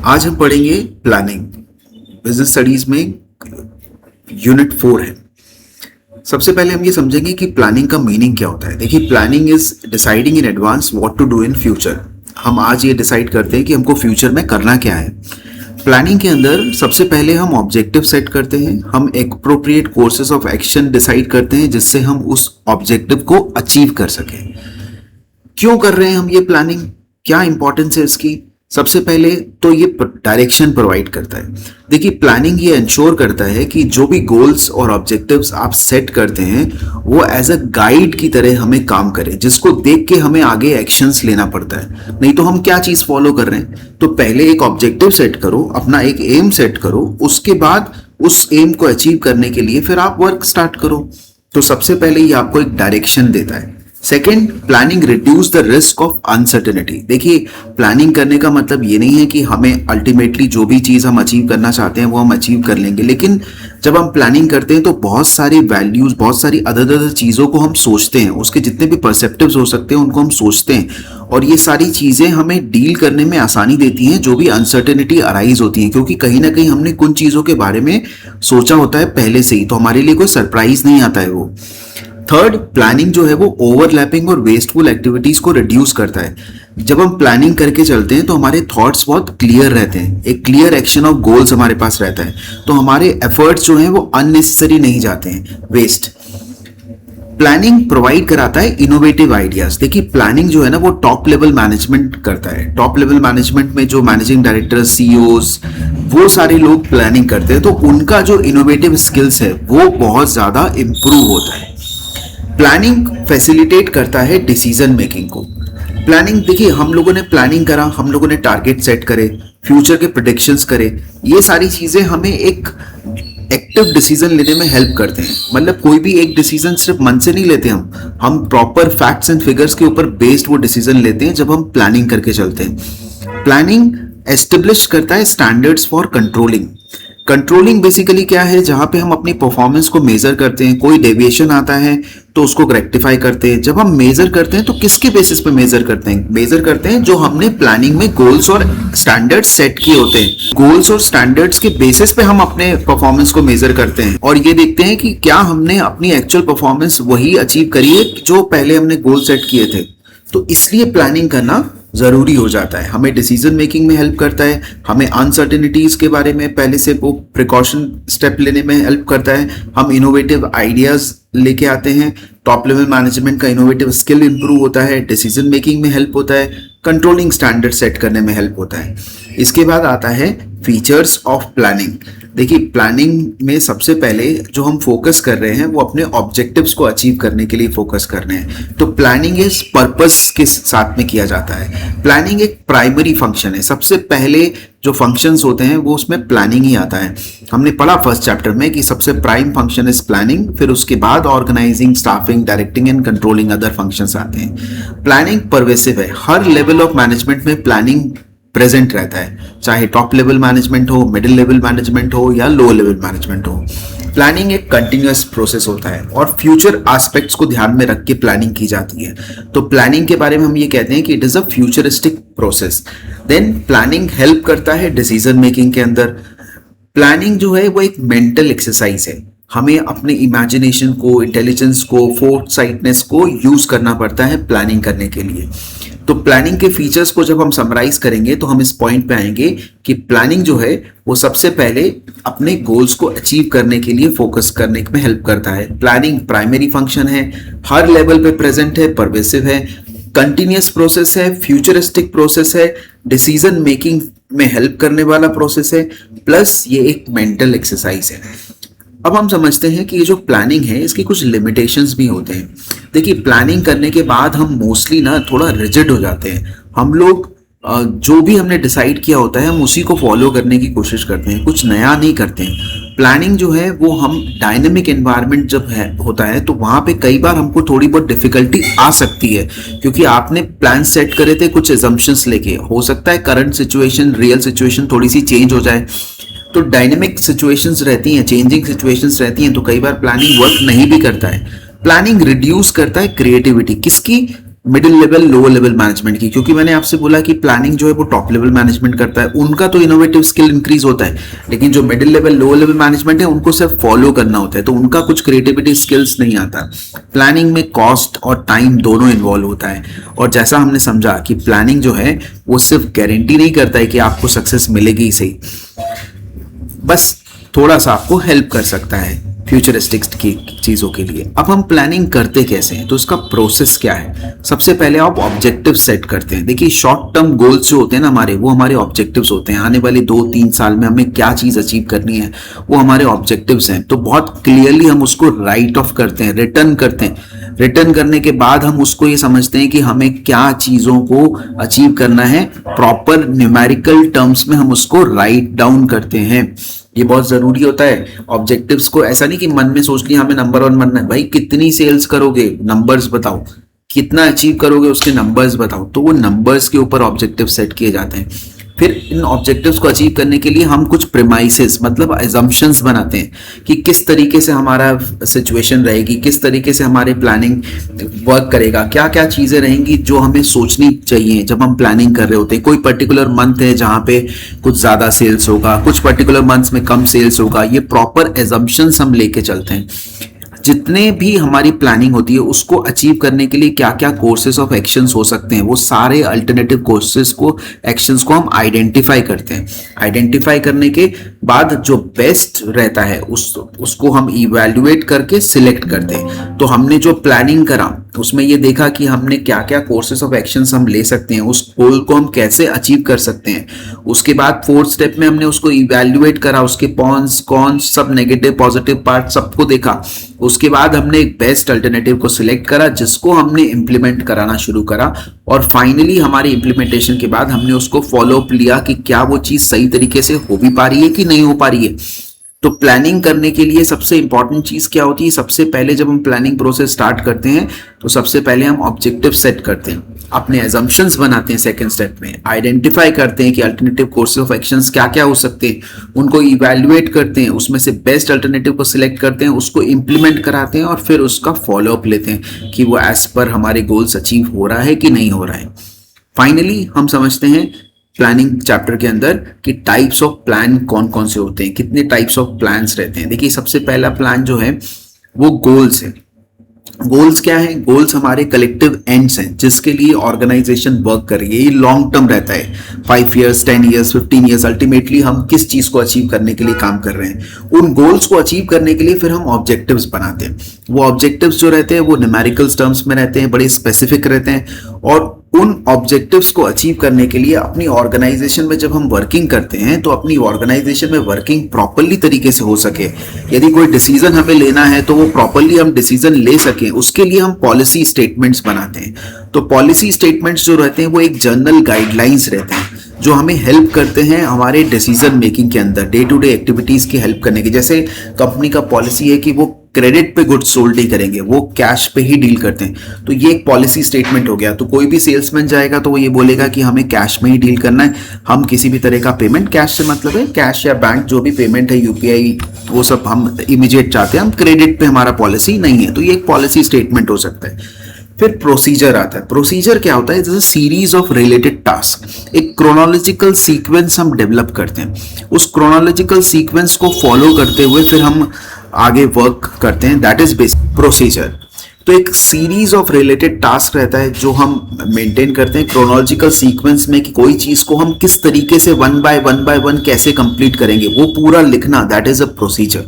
आज हम पढ़ेंगे प्लानिंग। बिजनेस स्टडीज में यूनिट 4 है। सबसे पहले हम ये समझेंगे कि प्लानिंग का मीनिंग क्या होता है। देखिए, planning is deciding in advance what to do in future. हम आज ये डिसाइड करते हैं कि हमको फ्यूचर में करना क्या है। प्लानिंग के अंदर सबसे पहले हम ऑब्जेक्टिव सेट करते हैं, हम appropriate courses of action decide करते हैं जिससे हम उस ऑब्जेक्टिव को अचीव कर सकें। क्यों कर रहे हैं हम ये प्लानिंग, क्या इंपॉर्टेंस है इसकी? सबसे पहले तो ये डायरेक्शन प्रोवाइड करता है। देखिए, प्लानिंग ये इंश्योर करता है कि जो भी गोल्स और ऑब्जेक्टिव्स आप सेट करते हैं वो एज अ गाइड की तरह हमें काम करे, जिसको देख के हमें आगे एक्शंस लेना पड़ता है। नहीं तो हम क्या चीज फॉलो कर रहे हैं। तो पहले एक ऑब्जेक्टिव सेट करो, अपना एक एम सेट करो, उसके बाद उस एम को अचीव करने के लिए फिर आप वर्क स्टार्ट करो। तो सबसे पहले ये आपको एक डायरेक्शन देता है। Second, planning reduce the risk of uncertainty. देखिए, प्लानिंग करने का मतलब ये नहीं है कि हमें अल्टीमेटली जो भी चीज हम अचीव करना चाहते हैं वो हम अचीव कर लेंगे, लेकिन जब हम प्लानिंग करते हैं तो बहुत सारी वैल्यूज, बहुत सारी अदर चीजों को हम सोचते हैं, उसके जितने भी परसेप्टिव्स हो सकते हैं उनको हम सोचते हैं, और ये सारी चीजें हमें डील करने में आसानी देती हैं जो भी अनसर्टेनिटी अराइज होती है, क्योंकि कहीं ना कहीं हमने कुछ चीजों के बारे में सोचा होता है पहले से ही, तो हमारे लिए कोई सरप्राइज नहीं आता है वो। थर्ड, प्लानिंग जो है वो ओवरलैपिंग और वेस्टफुल एक्टिविटीज को रिड्यूस करता है। जब हम प्लानिंग करके चलते हैं तो हमारे थॉट्स बहुत क्लियर रहते हैं, एक क्लियर एक्शन ऑफ गोल्स हमारे पास रहता है, तो हमारे एफर्ट्स जो हैं वो अननेसेसरी नहीं जाते हैं, वेस्ट। प्लानिंग प्रोवाइड कराता है इनोवेटिव आइडियाज। देखिए, प्लानिंग जो है ना वो टॉप लेवल मैनेजमेंट करता है। टॉप लेवल मैनेजमेंट में जो मैनेजिंग डायरेक्टर, सीईओज, वो सारे लोग प्लानिंग करते हैं, तो उनका जो इनोवेटिव स्किल्स है वो बहुत ज्यादा इंप्रूव होता है। प्लानिंग फैसिलिटेट करता है डिसीजन मेकिंग को। प्लानिंग, देखिए, हम लोगों ने प्लानिंग करा, हम लोगों ने टारगेट सेट करे, फ्यूचर के प्रेडिक्शंस करे, ये सारी चीजें हमें एक एक्टिव डिसीजन लेने में हेल्प करते हैं। मतलब कोई भी एक डिसीजन सिर्फ मन से नहीं लेते हम प्रॉपर फैक्ट्स एंड फिगर्स के ऊपर बेस्ड वो डिसीजन लेते हैं जब हम प्लानिंग करके चलते हैं। प्लानिंग एस्टेब्लिश करता है standards for controlling. Controlling basically क्या है, जहां पे हम अपनी परफॉर्मेंस को मेजर करते हैं, कोई डेविएशन आता है तो उसको रेक्टिफाई करते हैं। जब हम मेजर करते हैं तो किसके बेसिस पे मेजर करते हैं? मेजर करते हैं जो हमने प्लानिंग में गोल्स और स्टैंडर्ड्स सेट किए होते हैं। गोल्स और स्टैंडर्ड्स के बेसिस पे हम अपने परफॉर्मेंस को मेजर करते हैं और ये देखते हैं कि क्या हमने अपनी एक्चुअल परफॉर्मेंस वही अचीव करी है जो पहले हमने गोल सेट किए थे। तो इसलिए प्लानिंग करना जरूरी हो जाता है। हमें डिसीजन मेकिंग में हेल्प करता है, हमें अनसर्टेनिटीज के बारे में पहले से वो प्रिकॉशन स्टेप लेने में हेल्प करता है, हम इनोवेटिव आइडियाज लेके आते हैं, टॉप लेवल मैनेजमेंट का इनोवेटिव स्किल इंप्रूव होता है, डिसीजन मेकिंग में हेल्प होता है, कंट्रोलिंग स्टैंडर्ड सेट करने में हेल्प होता है। इसके बाद आता है फीचर्स ऑफ प्लानिंग। देखिए, प्लानिंग में सबसे पहले जो हम फोकस कर रहे हैं वो अपने ऑब्जेक्टिव्स को अचीव करने के लिए फोकस कर रहे हैं। तो प्लानिंग इस पर्पस के साथ में किया जाता है। प्लानिंग एक प्राइमरी फंक्शन है। सबसे पहले जो फंक्शंस होते हैं वो उसमें प्लानिंग ही आता है। हमने पढ़ा फर्स्ट चैप्टर में कि सबसे प्राइम फंक्शन इज प्लानिंग, फिर उसके बाद organizing, staffing, directing and controlling other functions आते हैं। प्लानिंग परवेसिव है। हर लेवल ऑफ मैनेजमेंट में प्लानिंग प्रेजेंट रहता है, चाहे टॉप लेवल मैनेजमेंट हो, मिडिल लेवल मैनेजमेंट हो या लो लेवल मैनेजमेंट हो। प्लानिंग एक कंटिन्यूअस प्रोसेस होता है और फ्यूचर एस्पेक्ट्स को ध्यान में रख के प्लानिंग की जाती है। तो प्लानिंग के बारे में हम ये कहते हैं कि it is a futuristic process. Then planning help करता है डिसीजन मेकिंग के अंदर। प्लानिंग जो है वो एक मेंटल एक्सरसाइज है। हमें अपने इमेजिनेशन को, इंटेलिजेंस को, फोरसाइटनेस को यूज करना पड़ता है प्लानिंग करने के लिए। तो प्लानिंग के फीचर्स को जब हम समराइज करेंगे तो हम इस पॉइंट पे आएंगे कि प्लानिंग जो है वो सबसे पहले अपने गोल्स को अचीव करने के लिए फोकस करने में हेल्प करता है। प्लानिंग प्राइमरी फंक्शन है, हर लेवल पे प्रेजेंट है, परवेसिव है, कंटिन्यूअस प्रोसेस है, फ्यूचरिस्टिक प्रोसेस है, डिसीजन मेकिंग में हेल्प करने वाला प्रोसेस है, प्लस ये एक मेंटल एक्सरसाइज है। अब हम समझते हैं कि ये जो प्लानिंग है इसकी कुछ लिमिटेशंस भी होते हैं। देखिए, प्लानिंग करने के बाद हम मोस्टली ना थोड़ा रिजिड हो जाते हैं। हम लोग जो भी हमने डिसाइड किया होता है हम उसी को फॉलो करने की कोशिश करते हैं, कुछ नया नहीं करते हैं। प्लानिंग जो है वो हम डायनेमिक एनवायरनमेंट जब है होता है तो वहां पे कई बार हमको थोड़ी बहुत डिफिकल्टी आ सकती है, क्योंकि आपने प्लान सेट करे थे कुछ एजम्पशंस लेके। हो सकता है करंट सिचुएशन, रियल सिचुएशन थोड़ी सी चेंज हो जाए, तो डायनेमिक सिचुएशंस रहती हैं, चेंजिंग सिचुएशंस रहती हैं, तो कई बार प्लानिंग वर्क नहीं भी करता है। प्लानिंग रिड्यूस करता है क्रिएटिविटी। किसकी? Middle level lower level management की, क्योंकि मैंने आपसे बोला कि प्लानिंग जो है वो टॉप लेवल मैनेजमेंट करता है, उनका तो इनोवेटिव स्किल इंक्रीज होता है, लेकिन जो middle level lower level management है उनको सिर्फ फॉलो करना होता है, तो उनका कुछ क्रिएटिविटी स्किल्स नहीं आता। प्लानिंग में कॉस्ट और टाइम दोनों इन्वॉल्व होता है, और जैसा हमने समझा कि प्लानिंग जो है वो सिर्फ गारंटी नहीं करता है कि आपको सक्सेस मिलेगी ही सही, बस थोड़ा सा आपको हेल्प कर सकता है फ्यूचरिस्टिक की चीज़ों के लिए। अब हम प्लानिंग करते कैसे हैं, तो उसका प्रोसेस क्या है। सबसे पहले आप ऑब्जेक्टिव सेट करते हैं। देखिए शॉर्ट टर्म गोल्स जो होते हैं ना हमारे, वो हमारे ऑब्जेक्टिव्स होते हैं। आने वाले 2-3 साल में हमें क्या चीज़ अचीव करनी है, वो हमारे ऑब्जेक्टिव्स हैं। तो बहुत क्लियरली हम उसको राइट ऑफ करते हैं, रिटर्न करते हैं। रिटर्न करने के बाद हम उसको ये समझते हैं कि हमें क्या चीज़ों को अचीव करना है, प्रॉपर न्यूमेरिकल टर्म्स में हम उसको राइट डाउन करते हैं। ये बहुत जरूरी होता है ऑब्जेक्टिव्स को। ऐसा नहीं कि मन में सोच लिया हमें नंबर 1 बनना है, भाई कितनी सेल्स करोगे, नंबर्स बताओ, कितना अचीव करोगे उसके नंबर्स बताओ। तो वो नंबर्स के ऊपर ऑब्जेक्टिव सेट किए जाते हैं। फिर इन ऑब्जेक्टिव्स को अचीव करने के लिए हम कुछ प्रेमाइसेस मतलब अजम्पशंस बनाते हैं कि किस तरीके से हमारा सिचुएशन रहेगी, किस तरीके से हमारे प्लानिंग वर्क करेगा, क्या क्या चीज़ें रहेंगी जो हमें सोचनी चाहिए जब हम प्लानिंग कर रहे होते हैं। कोई पर्टिकुलर मंथ है जहाँ पे कुछ ज़्यादा सेल्स होगा, कुछ पर्टिकुलर मंथ्स में कम सेल्स होगा। ये प्रॉपर एजम्पशंस हम लेके चलते हैं। जितने भी हमारी प्लानिंग होती है उसको अचीव करने के लिए क्या क्या कोर्सेज ऑफ एक्शंस हो सकते हैं, वो सारे अल्टरनेटिव कोर्सेज को एक्शंस को हम आइडेंटिफाई करते हैं। आइडेंटिफाई करने के बाद जो बेस्ट रहता है उसको हम इवैल्यूएट करके सिलेक्ट करते हैं। तो हमने जो प्लानिंग करा उसमें ये देखा कि हमने क्या क्या कोर्सेज ऑफ एक्शंस हम ले सकते हैं, उस गोल को हम कैसे अचीव कर सकते हैं। उसके बाद 4th स्टेप में हमने उसको इवैल्यूएट करा, उसके पॉन्स कॉन्स सब नेगेटिव पॉजिटिव पार्ट सबको देखा। उसके बाद हमने एक बेस्ट अल्टरनेटिव को सिलेक्ट करा जिसको हमने इंप्लीमेंट कराना शुरू करा, और फाइनली हमारी इंप्लीमेंटेशन के बाद हमने उसको फॉलो अप लिया कि क्या वो चीज सही तरीके से हो भी पा रही है कि नहीं हो पा रही है। तो प्लानिंग करने के लिए सबसे इंपॉर्टेंट चीज क्या होती है, सबसे पहले जब हम प्लानिंग प्रोसेस स्टार्ट करते हैं तो सबसे पहले हम ऑब्जेक्टिव सेट करते हैं, अपने एजम्पशंस बनाते हैं। सेकंड स्टेप में आइडेंटिफाई करते हैं कि अल्टरनेटिव कोर्सेज ऑफ एक्शंस क्या क्या हो सकते हैं, उनको इवैल्यूएट करते हैं, उसमें से बेस्ट अल्टरनेटिव को सिलेक्ट करते हैं, उसको इंप्लीमेंट कराते हैं, और फिर उसका फॉलो अप लेते हैं कि वो एज पर हमारे गोल्स अचीव हो रहा है कि नहीं हो रहा है। फाइनली हम समझते हैं प्लानिंग चैप्टर के अंदर कि टाइप्स ऑफ प्लान कौन कौन से होते हैं, कितने टाइप्स ऑफ प्लान्स रहते हैं। देखिए सबसे पहला प्लान जो है वो गोल्स है। गोल्स क्या है, गोल्स हमारे कलेक्टिव एंड्स हैं जिसके लिए ऑर्गेनाइजेशन वर्क कर रही है। ये लॉन्ग टर्म रहता है, 5 ईयर्स 10 ईयर्स 15 ईयर्स। अल्टीमेटली हम किस चीज को अचीव करने के लिए काम कर रहे हैं। उन गोल्स को अचीव करने के लिए फिर हम ऑब्जेक्टिव्स बनाते हैं। वो ऑब्जेक्टिव्स जो रहते हैं वो न्यूमेरिकल टर्म्स में रहते हैं, बड़े स्पेसिफिक रहते हैं, और उन ऑब्जेक्टिव्स को अचीव करने के लिए अपनी ऑर्गेनाइजेशन में जब हम वर्किंग करते हैं तो अपनी ऑर्गेनाइजेशन में वर्किंग प्रॉपरली तरीके से हो सके। यदि कोई डिसीजन हमें लेना है तो वो प्रॉपरली हम डिसीजन ले सकें, उसके लिए हम पॉलिसी स्टेटमेंट्स बनाते हैं। तो पॉलिसी स्टेटमेंट्स जो रहते हैं वो एक जनरल गाइडलाइंस रहते हैं जो हमें हेल्प करते हैं हमारे डिसीजन मेकिंग के अंदर, डे टू डे एक्टिविटीज की हेल्प करने की। जैसे कंपनी का पॉलिसी है कि वो क्रेडिट पे गुड्स सोल्ड नहीं करेंगे, वो कैश पे ही डील करते हैं। तो ये एक पॉलिसी स्टेटमेंट हो गया। तो कोई भी सेल्समैन जाएगा तो वो ये बोलेगा कि हमें कैश में ही डील करना है, हम किसी भी तरह का पेमेंट, कैश से मतलब है कैश या बैंक जो भी पेमेंट है, यूपीआई, वो सब हम इमीडिएट चाहते हैं, हम क्रेडिट पे हमारा पॉलिसी नहीं है। तो ये एक पॉलिसी स्टेटमेंट हो सकता है। फिर प्रोसीजर आता है। प्रोसीजर क्या होता है, जैसे सीरीज ऑफ रिलेटेड टास्क, एक क्रोनोलॉजिकल सीक्वेंस हम डेवलप करते हैं। उस क्रोनोलॉजिकल सीक्वेंस को फॉलो करते हुए फिर हम आगे वर्क करते हैं, दैट इज बेसिक प्रोसीजर। तो एक सीरीज ऑफ रिलेटेड टास्क रहता है जो हम मेंटेन करते हैं क्रोनोलॉजिकल सीक्वेंस में, कि कोई चीज को हम किस तरीके से वन बाय वन कैसे कंप्लीट करेंगे, वो पूरा लिखना, that is a procedure.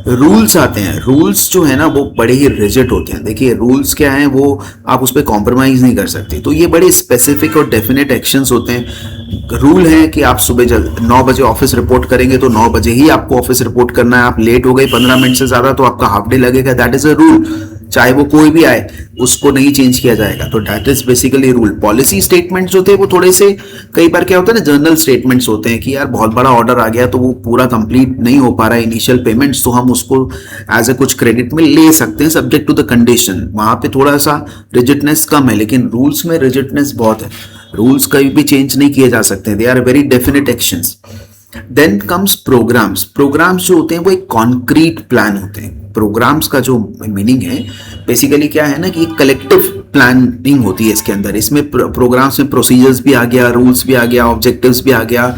Rules आते हैं। रूल्स जो है ना वो बड़े ही रिजिड होते हैं। देखिए रूल्स क्या है, वो आप उस पर कॉम्प्रोमाइज नहीं कर सकते। तो ये बड़े स्पेसिफिक और डेफिनेट एक्शंस होते हैं। रूल है कि आप सुबह 9 बजे ऑफिस रिपोर्ट करेंगे तो 9 बजे ही आपको ऑफिस रिपोर्ट करना है। आप लेट हो गए 15 मिनट से ज्यादा तो आपका हाफ डे लगेगा, दैट इज अ रूल। चाहे वो कोई भी आए उसको नहीं चेंज किया जाएगा। तो that is basically rule. Policy statements होते हैं वो थोड़े से, कई बार क्या होता है ना, जर्नल स्टेटमेंट्स होते हैं कि यार बहुत बड़ा ऑर्डर आ गया तो वो पूरा कंप्लीट नहीं हो पा रहा है इनिशियल पेमेंट्स, तो हम उसको एज ए कुछ क्रेडिट में ले सकते हैं सब्जेक्ट टू द कंडीशन। वहां पे थोड़ा सा रिजिडनेस कम है, लेकिन रूल्स में रिजिडनेस बहुत है। रूल्स कभी भी चेंज नहीं किए जा सकते, they are very definite actions. Then comes programs. Programs जो होते हैं वो एक कॉन्क्रीट प्लान होते हैं। प्रोग्राम्स का जो मीनिंग है बेसिकली क्या है ना, कि कलेक्टिव प्लानिंग होती है इसके अंदर। इसमें प्रोग्राम्स में प्रोसीजर्स भी आ गया, रूल्स भी आ गया, ऑब्जेक्टिव्स भी आ गया।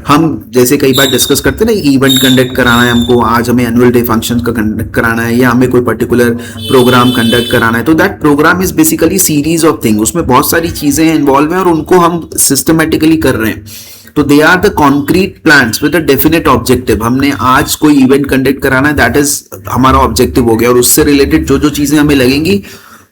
हम जैसे कई बार डिस्कस करते हैं ना, इवेंट कंडक्ट कराना है हमको, आज हमें एनुअल डे फंक्शन का कंडक्ट कराना है या हमें कोई पर्टिकुलर प्रोग्राम कंडक्ट कराना है, तो that program is basically series of thing. उसमें बहुत सारी चीजें इन्वॉल्व हैं और उनको हम सिस्टमेटिकली कर रहे हैं। तो they are the concrete plans with a definite objective. हमने आज कोई इवेंट कंडक्ट कराना है, दैट इज हमारा ऑब्जेक्टिव हो गया, और उससे रिलेटेड जो जो चीजें हमें लगेंगी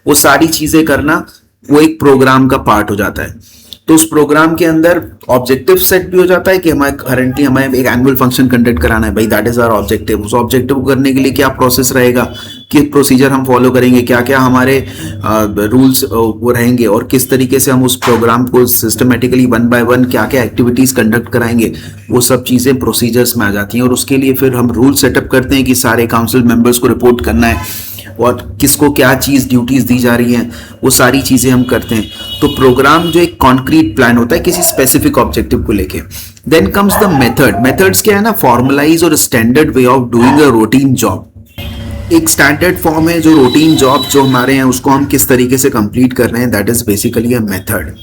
वो सारी चीजें करना वो एक प्रोग्राम का पार्ट हो जाता है। तो उस प्रोग्राम के अंदर ऑब्जेक्टिव सेट भी हो जाता है कि हमें करंटली हमें एक एनुअल फंक्शन कंडक्ट कराना है, भाई दैट इज आवर ऑब्जेक्टिव। उस ऑब्जेक्टिव को करने के लिए क्या प्रोसेस रहेगा, किस प्रोसीजर हम फॉलो करेंगे, क्या क्या हमारे रूल्स वो रहेंगे, और किस तरीके से हम उस प्रोग्राम को सिस्टमेटिकली वन बाय वन क्या क्या एक्टिविटीज कंडक्ट कराएंगे, वो सब चीजें प्रोसीजर्स में आ जाती हैं। और उसके लिए फिर हम रूल सेटअप करते हैं कि सारे काउंसिल मेंबर्स को रिपोर्ट करना है और किसको क्या चीज ड्यूटीज दी जा रही हैं, वो सारी चीजें हम करते हैं। तो प्रोग्राम जो एक कॉन्क्रीट प्लान होता है किसी स्पेसिफिक ऑब्जेक्टिव को लेके। Then comes the method. Methods क्या है ना, फॉर्मलाइज और standard way of doing a routine job. एक स्टैंडर्ड फॉर्म है जो रूटीन जॉब जो हमारे हैं उसको हम किस तरीके से कंप्लीट कर रहे हैं, that is basically a method.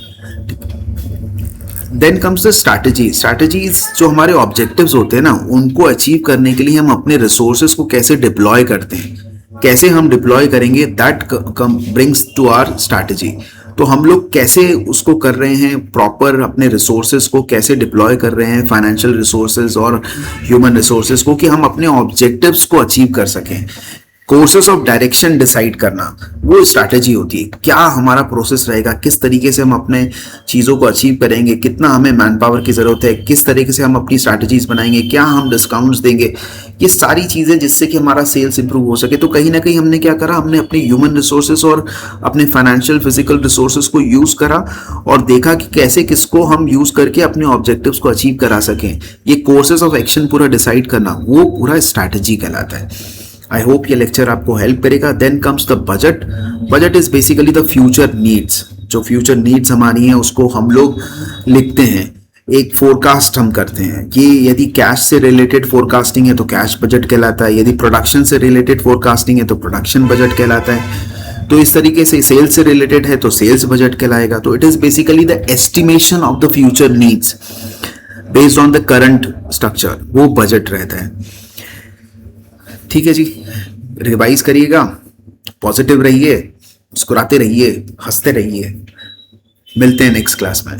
Then comes the strategy. Strategies जो हमारे ऑब्जेक्टिव्स होते हैं ना, उनको अचीव करने के लिए हम अपने रिसोर्सेज को कैसे डिप्लॉय करते हैं, कैसे हम डिप्लॉय करेंगे, that brings to our strategy. तो हम लोग कैसे उसको कर रहे हैं, प्रॉपर अपने रिसोर्सेज को कैसे डिप्लॉय कर रहे हैं, फाइनेंशियल रिसोर्सेज और ह्यूमन रिसोर्सेज को, कि हम अपने ऑब्जेक्टिव्स को अचीव कर सकें। कोर्सेस ऑफ डायरेक्शन डिसाइड करना वो स्ट्रैटेजी होती है। क्या हमारा प्रोसेस रहेगा, किस तरीके से हम अपने चीज़ों को अचीव करेंगे, कितना हमें मैन पावर की ज़रूरत है, किस तरीके से हम अपनी स्ट्रैटेजीज बनाएंगे, क्या हम डिस्काउंट्स देंगे, ये सारी चीज़ें जिससे कि हमारा सेल्स इंप्रूव हो सके। तो कहीं ना कहीं हमने क्या करा, हमने अपने ह्यूमन रिसोर्सेज और अपने फाइनेंशियल फिजिकल रिसोर्सेज को यूज़ करा और देखा कि कैसे किसको हम यूज़ करके अपने ऑब्जेक्टिव्स को अचीव करा सकें। ये कोर्सेज ऑफ एक्शन पूरा डिसाइड करना वो पूरा स्ट्रैटेजी कहलाता है। आई होप ये लेक्चर आपको हेल्प करेगा। Then comes the budget. Budget is basically the future needs. जो फ्यूचर नीड्स हमारी हैं उसको हम लोग लिखते हैं, एक फोरकास्ट हम करते हैं कि यदि कैश से रिलेटेड फोरकास्टिंग है तो कैश बजट कहलाता है, यदि प्रोडक्शन से रिलेटेड फोरकास्टिंग है तो प्रोडक्शन बजट कहलाता है। तो इस तरीके से सेल्स से रिलेटेड है तो सेल्स बजट कहलाएगा। तो it is basically the estimation of the future needs based on the current structure, वो बजट रहता है। ठीक है जी, रिवाइज करिएगा, पॉजिटिव रहिए, मुस्कुराते रहिए, हंसते रहिए। मिलते हैं नेक्स्ट क्लास में।